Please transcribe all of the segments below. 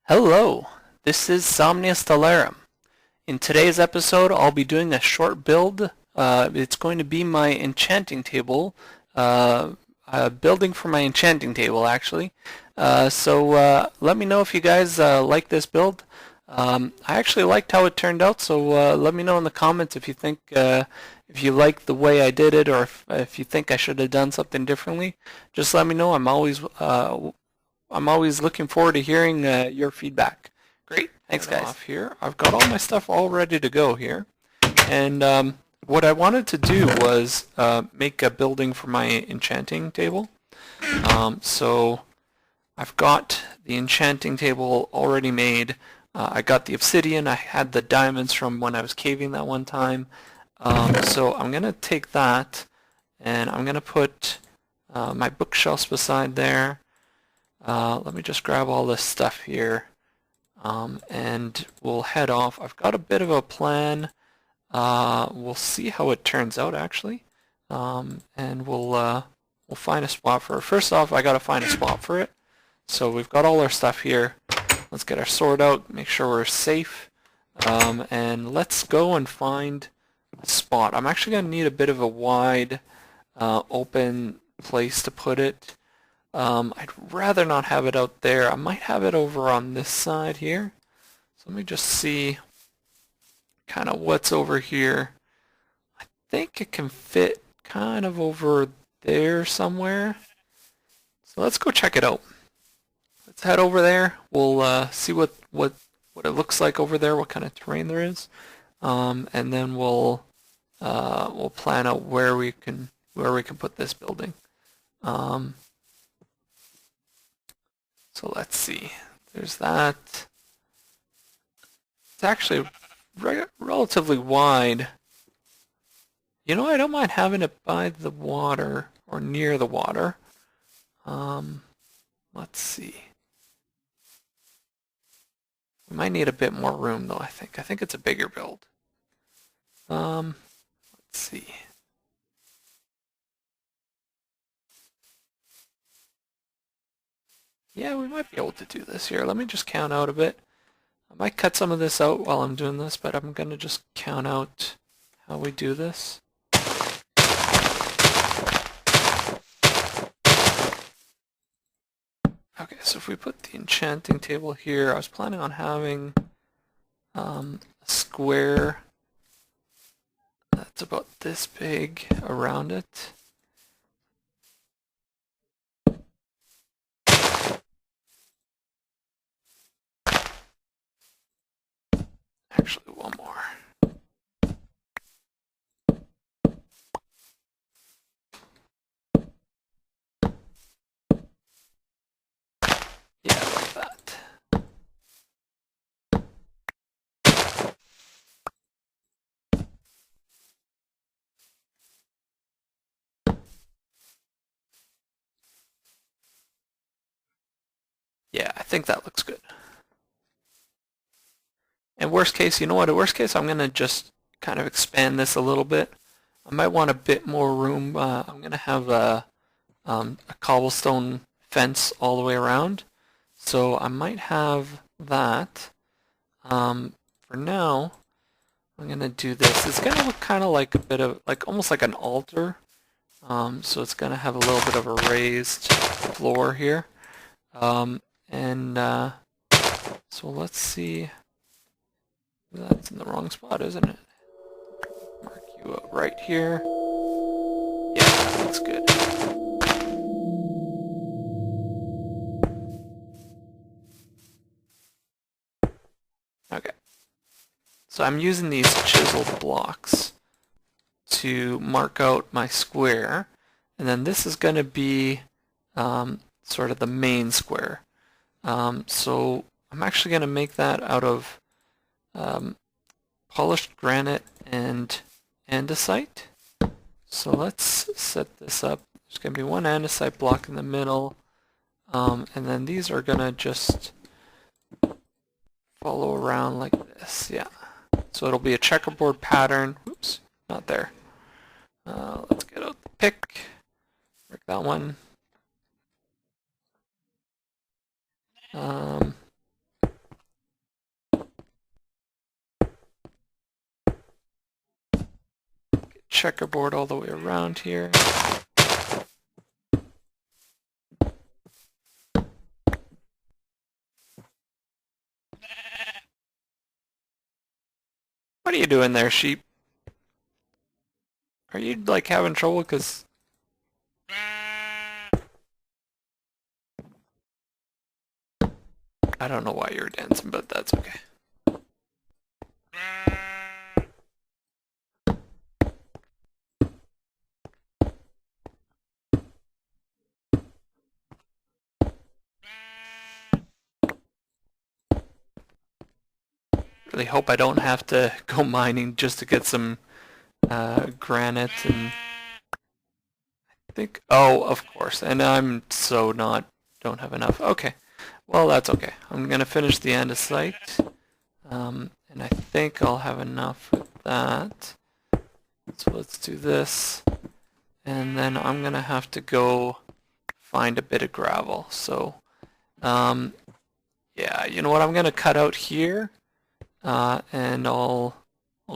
Hello, this is Stellarum. In today's episode, I'll be doing a short build. It's going to be my enchanting table, building for my enchanting table actually. So let me know if you guys like this build. I actually liked how it turned out, so let me know in the comments if you think if you like the way I did it, or if you think I should have done something differently. Just let me know. I'm always looking forward to hearing your feedback. Great, thanks guys. Off here, I've got all my stuff all ready to go here, and what I wanted to do was make a building for my enchanting table. So I've got the enchanting table already made. I got the obsidian. I had the diamonds from when I was caving that one time. So I'm gonna take that, and I'm gonna put my bookshelves beside there. Let me just grab all this stuff here, and we'll head off. I've got a bit of a plan. We'll see how it turns out actually, and we'll find a spot for it. First off, I gotta find a spot for it. So we've got all our stuff here. Let's get our sword out, make sure we're safe, and let's go and find a spot. I'm actually gonna need a bit of a wide, open place to put it. I'd rather not have it out there. I might have it over on this side here. So let me just see kind of what's over here. I think it can fit kind of over there somewhere. So let's go check it out. Let's head over there. We'll see what it looks like over there, what kind of terrain there is, and then we'll plan out where we can put this building. So let's see. There's that. It's actually relatively wide. You know, I don't mind having it by the water or near the water. Let's see. We might need a bit more room though, I think. I think it's a bigger build. Let's see. Yeah, we might be able to do this here. Let me just count out a bit. I might cut some of this out while I'm doing this, but I'm going to just count out how we do this. Okay, so if we put the enchanting table here, I was planning on having a square that's about this big around it. Actually, one more. Yeah, like that. Yeah, I think that looks good. And worst case, you know what? At worst case, I'm going to just kind of expand this a little bit. I might want a bit more room. I'm going to have a cobblestone fence all the way around. So I might have that. For now, I'm going to do this. It's going to look kind of like a bit of, like almost like an altar. So it's going to have a little bit of a raised floor here. So let's see. That's in the wrong spot, isn't it? Mark you up right here. Yeah, that looks good. Okay. So I'm using these chiseled blocks to mark out my square, and then this is going to be sort of the main square. So I'm actually going to make that out of polished granite and andesite. So let's set this up. There's going to be one andesite block in the middle, and then these are going to just follow around like this. Yeah. So it'll be a checkerboard pattern. Oops, not there. Let's get out the pick. Break that one. checkerboard all the way around here. What are you doing there, sheep? Are you like having trouble? Because I don't know why you're dancing, but that's okay. Really hope I don't have to go mining just to get some granite and I think, oh, of course, and I'm so don't have enough. Okay, well, that's okay. I'm gonna finish the andesite, and I think I'll have enough with that. So let's do this, and then I'm gonna have to go find a bit of gravel. So, yeah, you know what? I'm gonna cut out here, and I'll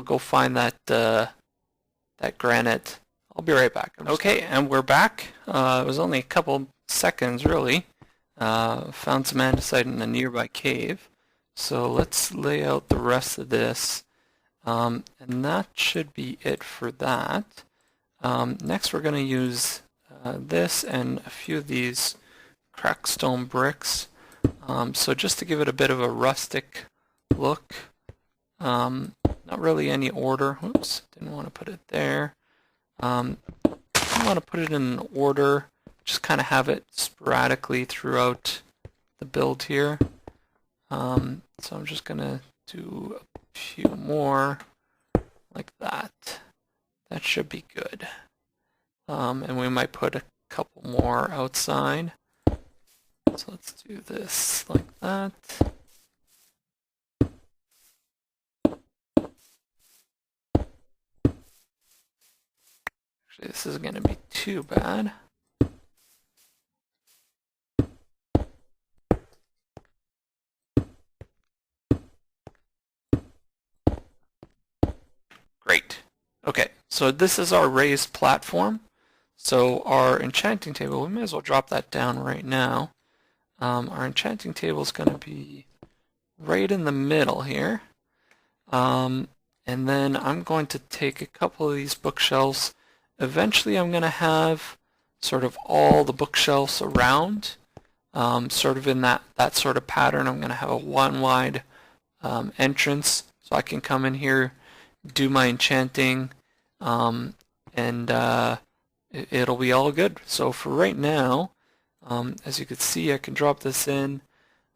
go find that that granite. I'll be right back. Okay, and we're back. It was only a couple seconds, really. Found some andesite in a nearby cave. So let's lay out the rest of this. And that should be it for that. Next we're going to use this and a few of these cracked stone bricks. So just to give it a bit of a rustic look. Not really any order. Oops, didn't want to put it there. I want to put it in order, just kind of have it sporadically throughout the build here. So I'm just going to do a few more like that. That should be good. And we might put a couple more outside. So let's do this like that. Actually, this isn't going to be too bad. Great. Okay, so this is our raised platform. So our enchanting table, we may as well drop that down right now. Our enchanting table is going to be right in the middle here. And then I'm going to take a couple of these bookshelves. Eventually I'm going to have sort of all the bookshelves around, sort of in that sort of pattern. I'm going to have a one wide entrance so I can come in here, do my enchanting, and it'll be all good. So for right now, as you can see, I can drop this in.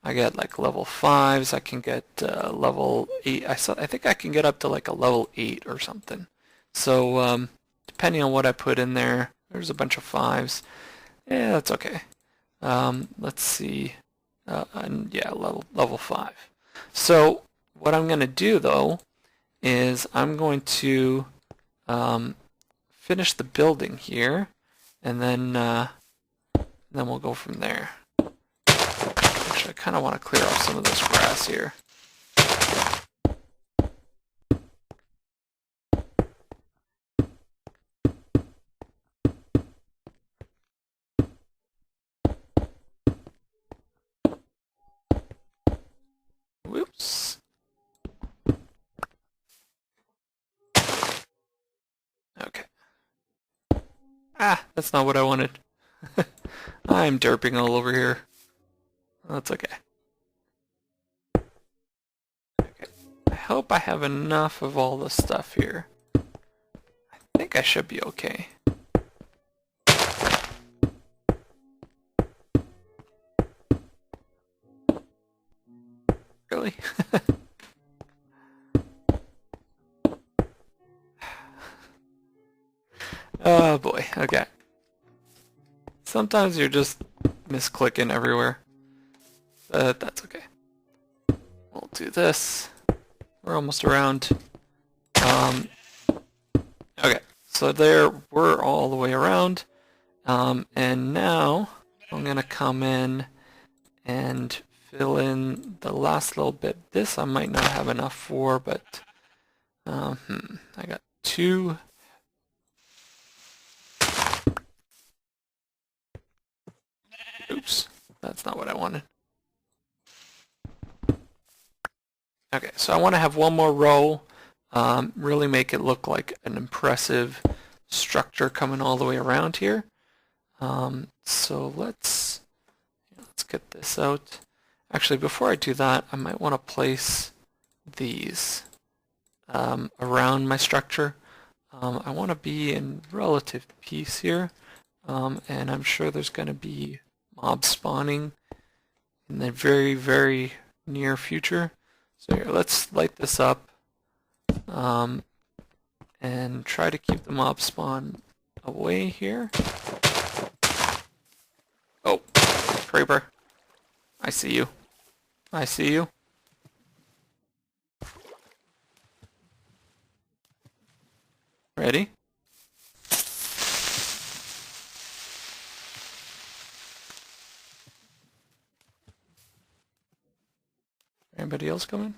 I get like level 5s. I can get level 8. I think I can get up to like a level 8 or something. So depending on what I put in there, there's a bunch of 5s. Yeah, that's okay. Let's see. And yeah, level 5. So what I'm going to do though is I'm going to finish the building here, and then we'll go from there. Actually, I kind of want to clear off some of this grass here. Whoops. Okay. Ah, that's not what I wanted. I'm derping all over here. That's okay. Okay. I hope I have enough of all the stuff here. I think I should be okay. Really? Oh boy, okay. Sometimes you're just misclicking everywhere. But that's okay. We'll do this. We're almost around. Okay, so there we're all the way around. And now I'm gonna come in and fill in the last little bit. This I might not have enough for, but I got 2 Oops, that's not what I wanted. Okay, so I want to have one more row, really make it look like an impressive structure coming all the way around here. So let's get this out. Actually, before I do that, I might want to place these around my structure. I want to be in relative peace here, and I'm sure there's going to be mobs spawning in the very, very near future. So here, let's light this up and try to keep the mob spawn away here. Oh, creeper. I see you. I see you. Ready? Anybody else coming?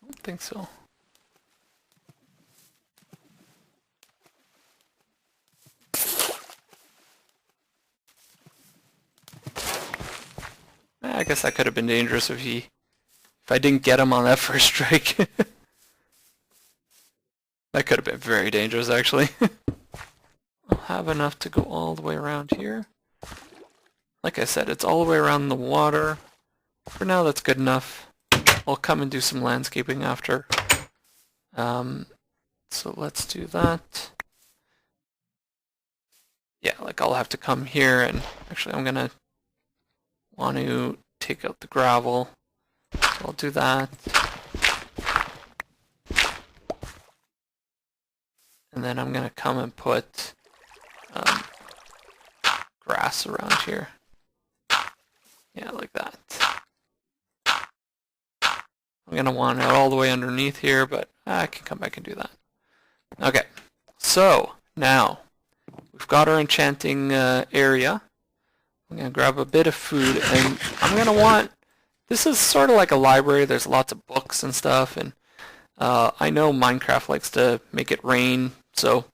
I don't think so. I guess that could have been dangerous if I didn't get him on that first strike. That could have been very dangerous, actually. I'll have enough to go all the way around here. Like I said, it's all the way around the water. For now, that's good enough. I'll come and do some landscaping after. So let's do that. Yeah, like I'll have to come here and actually I'm gonna want to take out the gravel. So I'll do that. And then I'm gonna come and put grass around here. Yeah, like that. I'm gonna want it all the way underneath here, but I can come back and do that. Okay, so now we've got our enchanting area. I'm gonna grab a bit of food, and I'm gonna want. This is sort of like a library. There's lots of books and stuff, and I know Minecraft likes to make it rain. So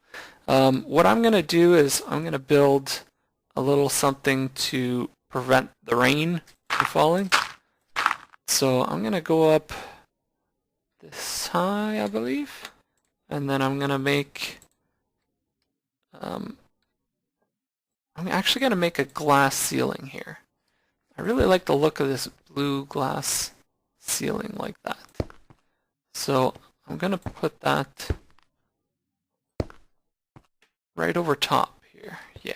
what I'm gonna do is I'm gonna build a little something to prevent the rain from falling. So I'm gonna go up this high, I believe, and then I'm gonna make. I'm actually gonna make a glass ceiling here. I really like the look of this blue glass ceiling like that. So I'm gonna put that right over top here. Yeah.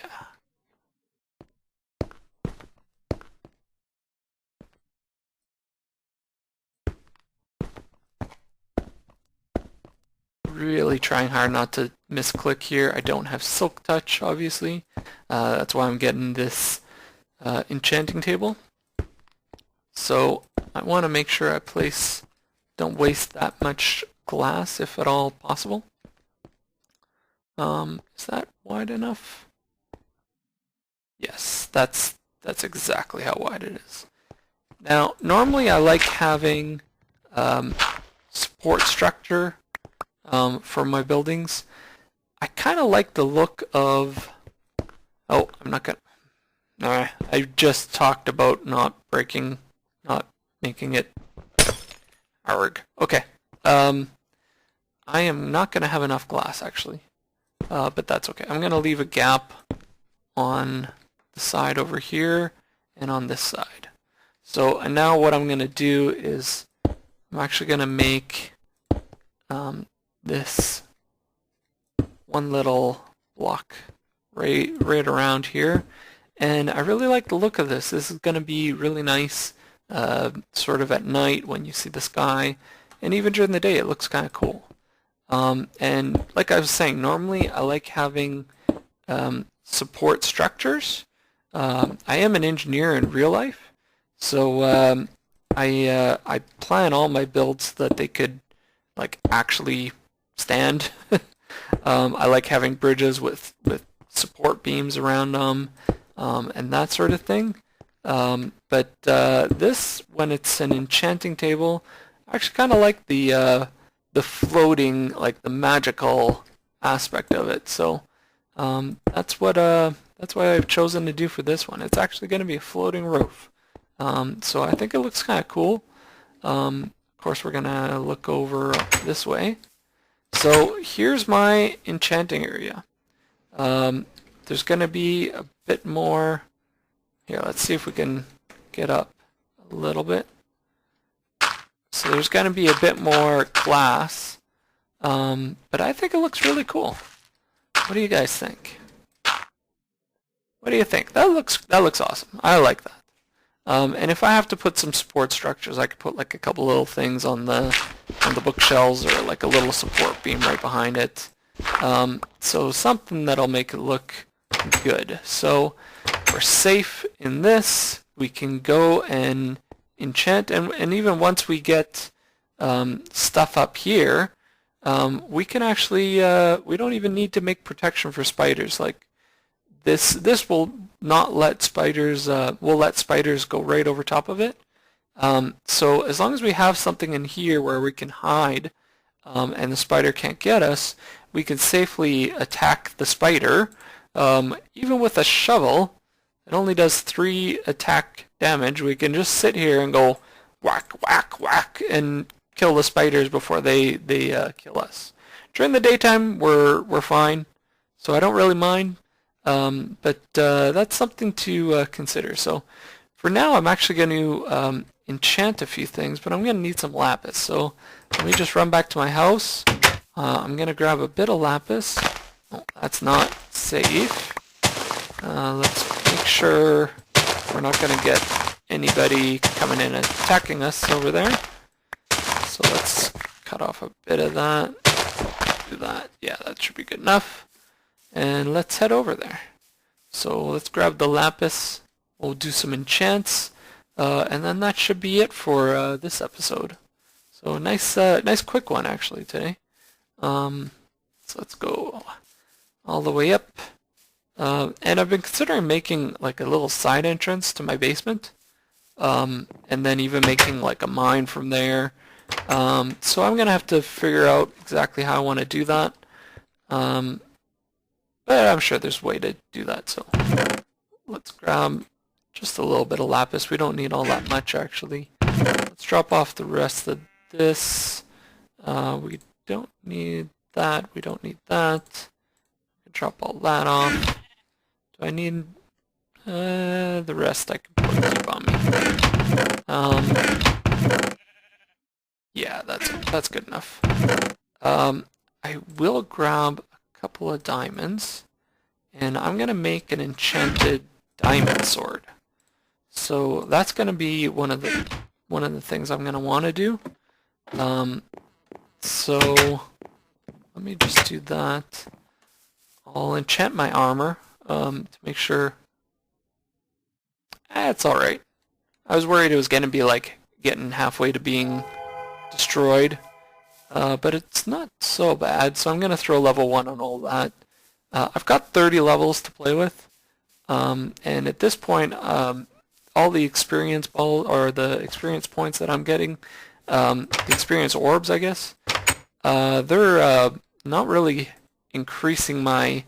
Really trying hard not to misclick here. I don't have silk touch, obviously. That's why I'm getting this enchanting table. So I want to make sure I don't waste that much glass if at all possible. Is that wide enough? Yes, that's exactly how wide it is. Now, normally I like having support structure for my buildings. I kind of like the look of. Oh, I'm not gonna. Alright, I just talked about not making it. Arg. Okay. I am not gonna have enough glass actually, but that's okay. I'm gonna leave a gap on the side over here and on this side. So and now what I'm gonna do is I'm actually gonna make this one little block right around here, and I really like the look of this. This is going to be really nice sort of at night when you see the sky, and even during the day it looks kind of cool. And like I was saying, normally I like having support structures. I am an engineer in real life, so I plan all my builds so that they could like actually stand. I like having bridges with support beams around them and that sort of thing. But this, when it's an enchanting table, I actually kind of like the floating, like the magical aspect of it. So that's what That's what I've chosen to do for this one. It's actually going to be a floating roof. So I think it looks kind of cool. Of course, we're going to look over this way. So here's my enchanting area. There's going to be a bit more. Here, let's see if we can get up a little bit. So there's going to be a bit more glass, but I think it looks really cool. What do you guys think? What do you think? That looks awesome. I like that. And if I have to put some support structures, I could put like a couple little things on the bookshelves, or like a little support beam right behind it. So something that'll make it look good. So we're safe in this. We can go and enchant, and even once we get stuff up here, we can actually we don't even need to make protection for spiders. Like this will not let spiders will let spiders go right over top of it. So as long as we have something in here where we can hide, and the spider can't get us, we can safely attack the spider. Even with a shovel, it only does 3 attack damage. We can just sit here and go whack, whack, whack, and kill the spiders before they kill us. During the daytime, we're fine, so I don't really mind. But that's something to consider. So for now, I'm actually going to enchant a few things, but I'm going to need some lapis. So let me just run back to my house. I'm going to grab a bit of lapis. Oh, that's not safe. Let's make sure we're not going to get anybody coming in and attacking us over there. So let's cut off a bit of that. Do that. Yeah, that should be good enough. And let's head over there. So let's grab the lapis. We'll do some enchants. And then that should be it for this episode. So nice quick one actually today. So let's go all the way up. And I've been considering making like a little side entrance to my basement. And then even making like a mine from there. So I'm going to have to figure out exactly how I want to do that. But I'm sure there's a way to do that. So let's grab just a little bit of lapis. We don't need all that much actually. Let's drop off the rest of this. We don't need that. We don't need that. Drop all that off. Do I need the rest? I can keep on me. Yeah, that's good enough. I will grab a couple of diamonds, and I'm gonna make an enchanted diamond sword. So that's gonna be one of the things I'm gonna want to do. So let me just do that. I'll enchant my armor to make sure. It's alright. I was worried it was going to be like getting halfway to being destroyed. But it's not so bad, so I'm going to throw level 1 on all that. I've got 30 levels to play with. And at this point, all the experience or the experience points that I'm getting, the experience orbs, I guess, they're not really increasing my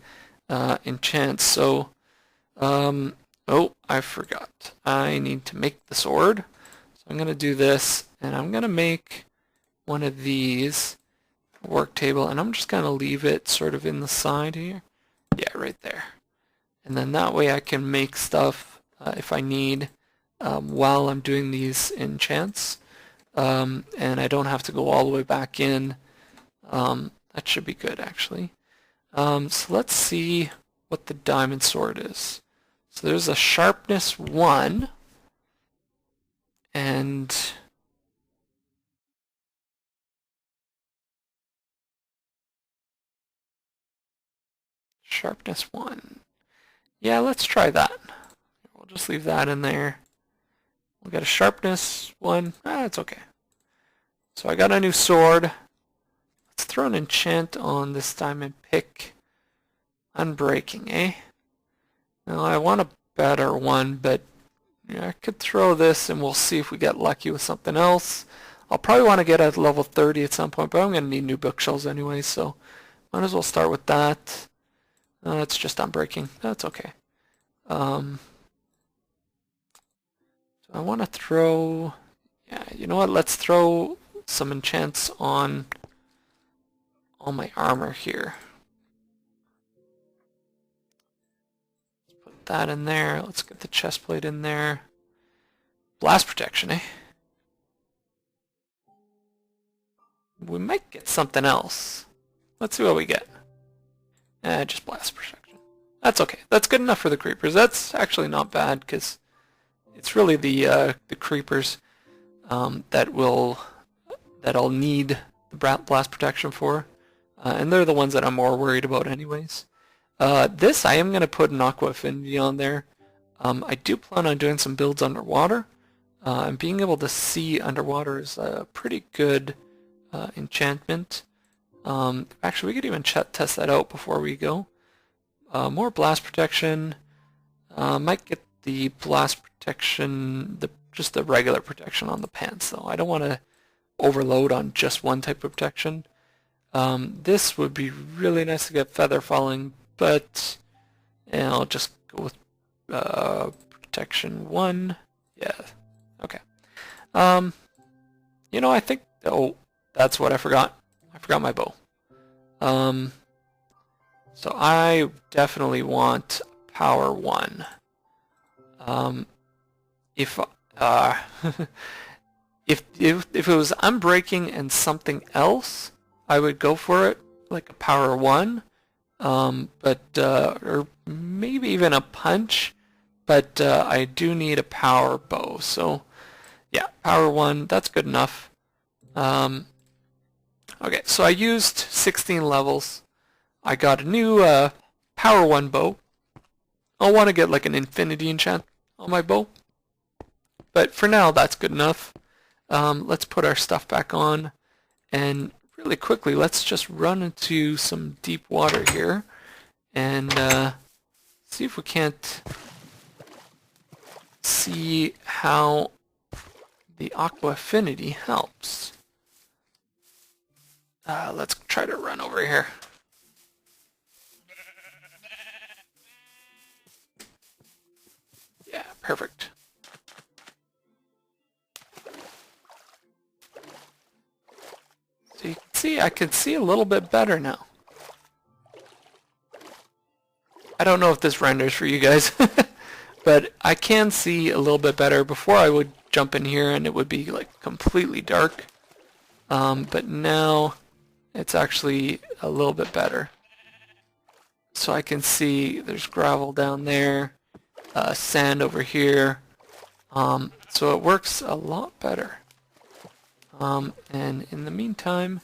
enchants. So, oh, I forgot. I need to make the sword. So I'm going to do this, and I'm going to make one of these work table, and I'm just going to leave it sort of in the side here. Yeah, right there. And then that way I can make stuff if I need while I'm doing these enchants. And I don't have to go all the way back in. That should be good, actually. So let's see what the diamond sword is. So there's a sharpness 1, and sharpness 1. Yeah, let's try that. We'll just leave that in there. We'll get a sharpness 1. It's okay. So I got a new sword. Let's throw an enchant on this diamond pick. Unbreaking, eh? Now I want a better one, but I could throw this and we'll see if we get lucky with something else. I'll probably want to get at level 30 at some point, but I'm going to need new bookshelves anyway, so might as well start with that. It's just unbreaking. That's okay. So I want to throw, yeah, you know what, let's throw some enchants on all my armor here. Let's put that in there. Let's get the chest plate in there. Blast protection, eh? We might get something else. Let's see what we get. Just blast protection. That's okay. That's good enough for the creepers. That's actually not bad, because it's really the creepers that I'll need the blast protection for, and they're the ones that I'm more worried about anyways. This I am going to put an aqua affinity on there. I do plan on doing some builds underwater, and being able to see underwater is a pretty good enchantment. Actually, we could even test that out before we go. More blast protection. Might get the blast protection, just the regular protection on the pants though. I don't want to overload on just one type of protection. This would be really nice to get feather falling, but I'll just go with protection 1. Yeah, okay. You know, I think, oh, that's what I forgot. I forgot my bow. So I definitely want power 1. If if it was unbreaking and something else, I would go for it, like a power 1, but or maybe even a punch, but I do need a power bow. So yeah, power 1, that's good enough. Okay, so I used 16 levels. I got a new power 1 bow. I'll want to get like an infinity enchant on my bow, but for now that's good enough. Let's put our stuff back on, and really quickly let's just run into some deep water here and see if we can't see how the aqua affinity helps. Let's try to run over here. Yeah, perfect. So you can see, I can see a little bit better now. I don't know if this renders for you guys, but I can see a little bit better. Before I would jump in here and it would be like completely dark, but now it's actually a little bit better. So I can see there's gravel down there, sand over here, so it works a lot better. And in the meantime,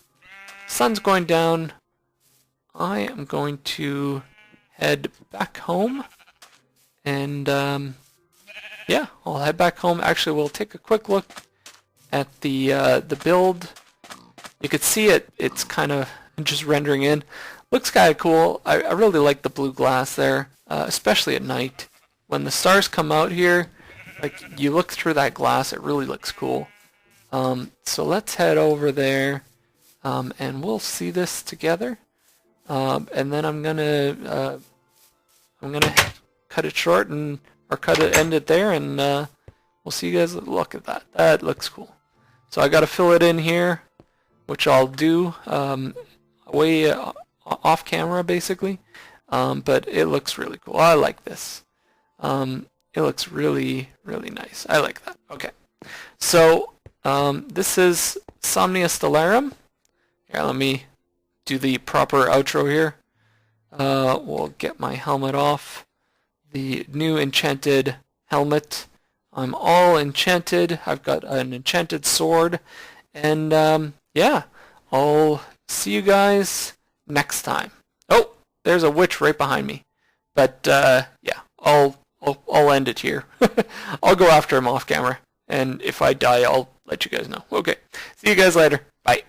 sun's going down. I am going to head back home, and yeah, I'll head back home. Actually, we'll take a quick look at the build. You could see it's kind of just rendering in. Looks kind of cool. I really like the blue glass there, especially at night. When the stars come out here, like you look through that glass, it really looks cool. So let's head over there, and we'll see this together. And then I'm gonna cut it short and end it there, and we'll see you guys. Look at that. That looks cool. So I got to fill it in here, which I'll do way off camera, basically. But it looks really cool. I like this. It looks really, really nice. I like that. Okay. So this is Somnia Stellarum. Here, let me do the proper outro here. We'll get my helmet off. The new enchanted helmet. I'm all enchanted. I've got an enchanted sword. And yeah, I'll see you guys next time. Oh, there's a witch right behind me. But yeah, I'll end it here. I'll go after him off camera. And if I die, I'll let you guys know. Okay. See you guys later. Bye.